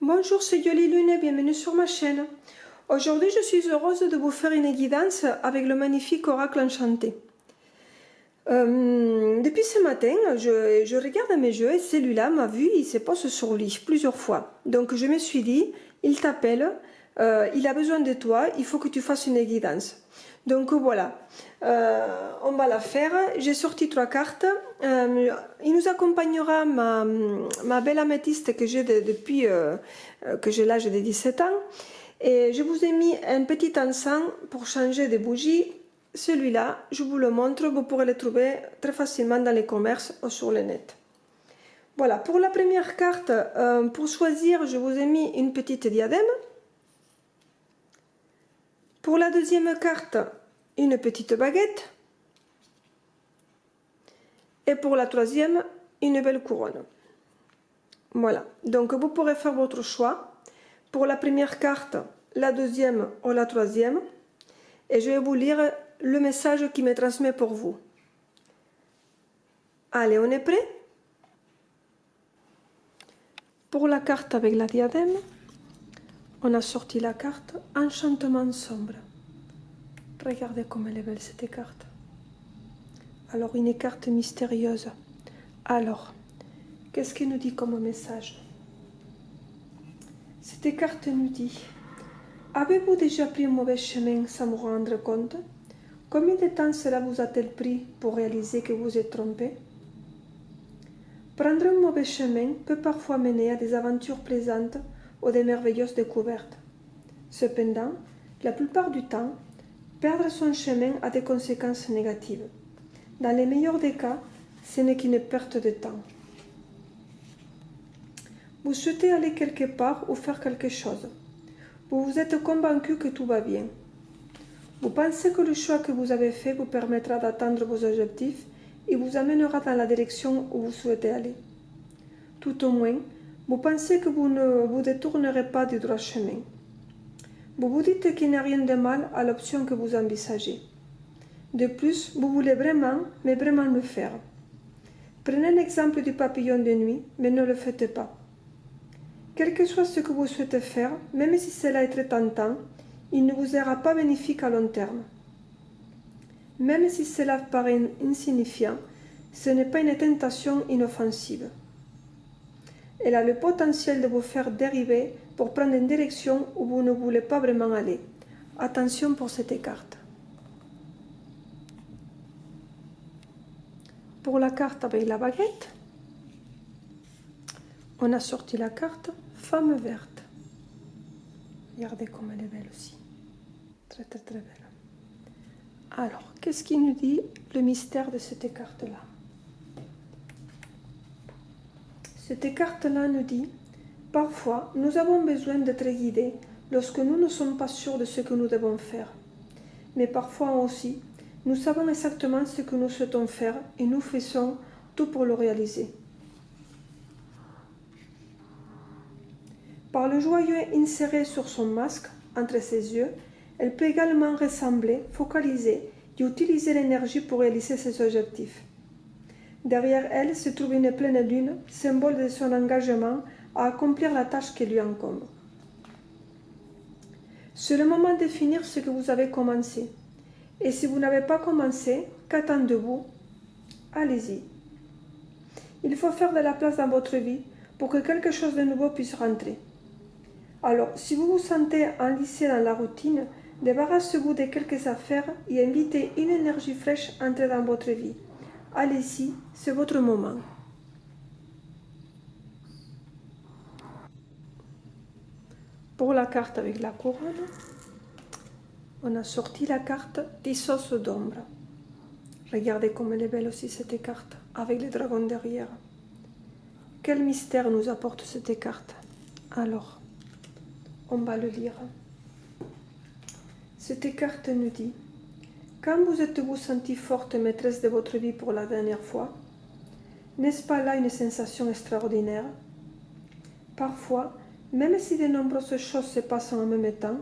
Bonjour, c'est Yoli Lune, bienvenue sur ma chaîne. Aujourd'hui, je suis heureuse de vous faire une guidance avec le magnifique oracle enchanté. Depuis ce matin, je regarde mes jeux et celui-là m'a vu, il se pose sur lui plusieurs fois. Donc je me suis dit, il t'appelle, il a besoin de toi, il faut que tu fasses une guidance. Donc voilà, on va la faire. J'ai sorti 3 cartes. Il nous accompagnera ma belle améthyste que j'ai depuis que j'ai l'âge de 17 ans. Et je vous ai mis un petit encens pour changer de bougie. Celui-là, je vous le montre, vous pourrez le trouver très facilement dans les commerces ou sur le net. Voilà, pour la première carte, pour choisir, je vous ai mis une petite diadème. Pour la deuxième carte, une petite baguette. Et pour la troisième, une belle couronne. Voilà, donc vous pourrez faire votre choix. Pour la première carte, la deuxième ou la troisième. Et je vais vous lire le message qui me transmet pour vous. Allez, on est prêt? Pour la carte avec la diadème, on a sorti la carte Enchantement sombre. Regardez comme elle est belle cette carte. Alors, une carte mystérieuse. Alors, qu'est-ce qu'elle nous dit comme message? Cette carte nous dit: avez-vous déjà pris un mauvais chemin sans vous rendre compte? Combien de temps cela vous a-t-il pris pour réaliser que vous êtes trompé? Prendre un mauvais chemin peut parfois mener à des aventures plaisantes ou de merveilleuses découvertes. Cependant, la plupart du temps, perdre son chemin a des conséquences négatives. Dans les meilleurs des cas, ce n'est qu'une perte de temps. Vous souhaitez aller quelque part ou faire quelque chose. Vous vous êtes convaincu que tout va bien. Vous pensez que le choix que vous avez fait vous permettra d'atteindre vos objectifs et vous amènera dans la direction où vous souhaitez aller. Tout au moins, vous pensez que vous ne vous détournerez pas du droit chemin. Vous vous dites qu'il n'y a rien de mal à l'option que vous envisagez. De plus, vous voulez vraiment, mais vraiment le faire. Prenez l'exemple du papillon de nuit, mais ne le faites pas. Quel que soit ce que vous souhaitez faire, même si cela est très tentant, il ne vous sera pas bénéfique à long terme. Même si cela paraît insignifiant, ce n'est pas une tentation inoffensive. Elle a le potentiel de vous faire dériver pour prendre une direction où vous ne voulez pas vraiment aller. Attention pour cette carte. Pour la carte avec la baguette, on a sorti la carte Femme verte. Regardez comme elle est belle aussi. Très très très belle. Alors, qu'est-ce qui nous dit le mystère de cette carte-là? Cette carte-là nous dit: parfois, nous avons besoin d'être guidés lorsque nous ne sommes pas sûrs de ce que nous devons faire. Mais parfois aussi, nous savons exactement ce que nous souhaitons faire et nous faisons tout pour le réaliser. Par le joyau inséré sur son masque, entre ses yeux, elle peut également ressembler, focaliser et utiliser l'énergie pour réaliser ses objectifs. Derrière elle se trouve une pleine lune, symbole de son engagement à accomplir la tâche qui lui incombe. C'est le moment de finir ce que vous avez commencé. Et si vous n'avez pas commencé, qu'attendez-vous? Allez-y. Il faut faire de la place dans votre vie pour que quelque chose de nouveau puisse rentrer. Alors, si vous vous sentez enlisé dans la routine, débarrassez-vous de quelques affaires et invitez une énergie fraîche à entrer dans votre vie. Allez-y, c'est votre moment. Pour la carte avec la couronne, on a sorti la carte Tissos d'ombre. Regardez comme elle est belle aussi cette carte, avec les dragons derrière. Quel mystère nous apporte cette carte? Alors, on va le lire. Cette carte nous dit: quand vous êtes-vous senti forte maîtresse de votre vie pour la dernière fois? N'est-ce pas là une sensation extraordinaire? Parfois, même si de nombreuses choses se passent en même temps,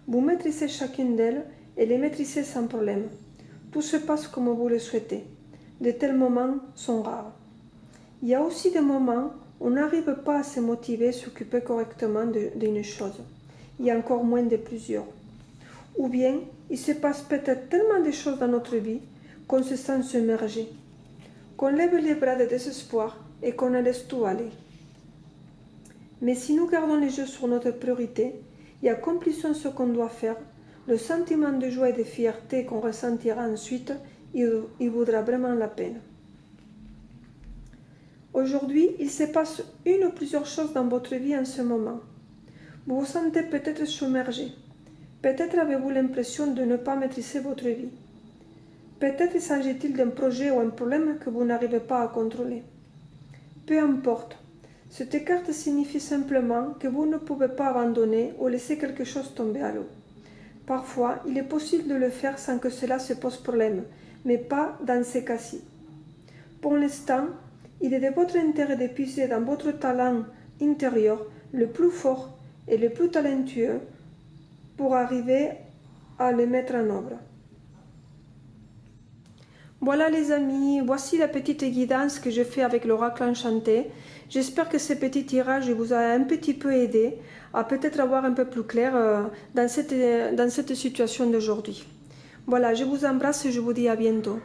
vous maîtrisez chacune d'elles et les maîtrisez sans problème. Tout se passe comme vous le souhaitez. De tels moments sont rares. Il y a aussi des moments on n'arrive pas à se motiver, s'occuper correctement d'une chose, et encore moins de plusieurs. Ou bien, il se passe peut-être tellement de choses dans notre vie qu'on se sent submergé, qu'on lève les bras de désespoir et qu'on laisse tout aller. Mais si nous gardons les yeux sur notre priorité et accomplissons ce qu'on doit faire, le sentiment de joie et de fierté qu'on ressentira ensuite, il vaudra vraiment la peine. Aujourd'hui, il se passe une ou plusieurs choses dans votre vie en ce moment. Vous vous sentez peut-être submergé. Peut-être avez-vous l'impression de ne pas maîtriser votre vie. Peut-être s'agit-il d'un projet ou un problème que vous n'arrivez pas à contrôler. Peu importe. Cette carte signifie simplement que vous ne pouvez pas abandonner ou laisser quelque chose tomber à l'eau. Parfois, il est possible de le faire sans que cela se pose problème, mais pas dans ces cas-ci. Pour l'instant, il est de votre intérêt de puiser dans votre talent intérieur le plus fort et le plus talentueux pour arriver à le mettre en œuvre. Voilà les amis, voici la petite guidance que j'ai fait avec l'oracle enchanté. J'espère que ce petit tirage vous a un petit peu aidé à peut-être avoir un peu plus clair dans cette situation d'aujourd'hui. Voilà, je vous embrasse et je vous dis à bientôt.